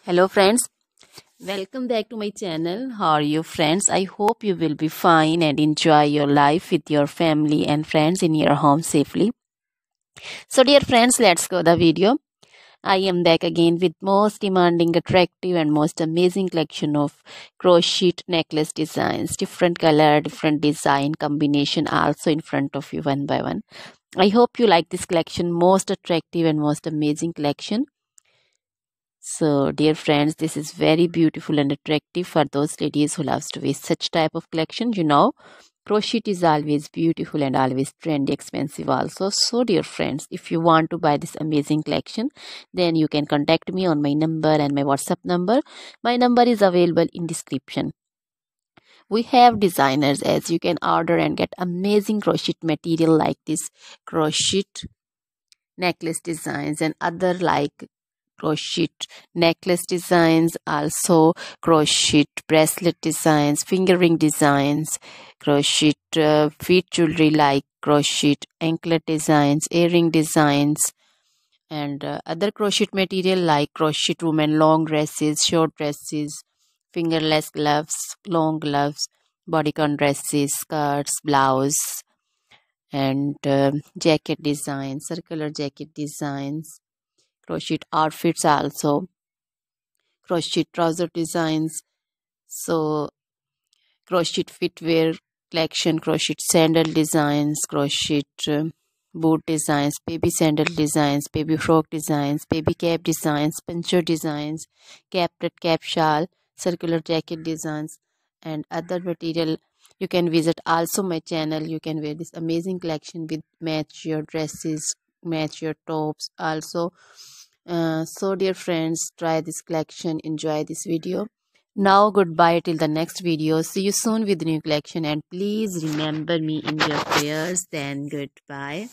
Hello friends, welcome back to my channel. How are you friends? I hope you will be fine and enjoy your life with your family and friends in your home safely. So dear friends, let's go the video. I am back again with most demanding, attractive and most amazing collection of crochet necklace designs. Different color, different design combination also in front of you one by one. I hope you like this collection, most attractive and most amazing collection. So, dear friends, this is very beautiful and attractive for those ladies who loves to wear such type of collection. Crochet is always beautiful and always trendy, expensive also. So, dear friends, if you want to buy this amazing collection, then you can contact me on my number and my WhatsApp number. My number is available in description. We have designers as you can order and get amazing crochet material like this crochet necklace designs and other like crochet necklace designs, also crochet bracelet designs, finger ring designs, crochet feet jewelry like crochet anklet designs, earring designs, and other crochet material like crochet women long dresses, short dresses, fingerless gloves, long gloves, bodycon dresses, skirts, blouse, and jacket designs, circular jacket designs, crochet outfits also, crochet trouser designs, so crochet footwear collection, crochet sandal designs, crochet boot designs, baby sandal designs, baby frock designs, baby cap designs, pincher designs, cap shawl, circular jacket designs, and other material. You can visit also my channel. You can wear this amazing collection with match your dresses, match your tops also. So dear friends, try this collection, enjoy this video. Now goodbye till the next video. See you soon with new collection, and please remember me in your prayers. Then goodbye.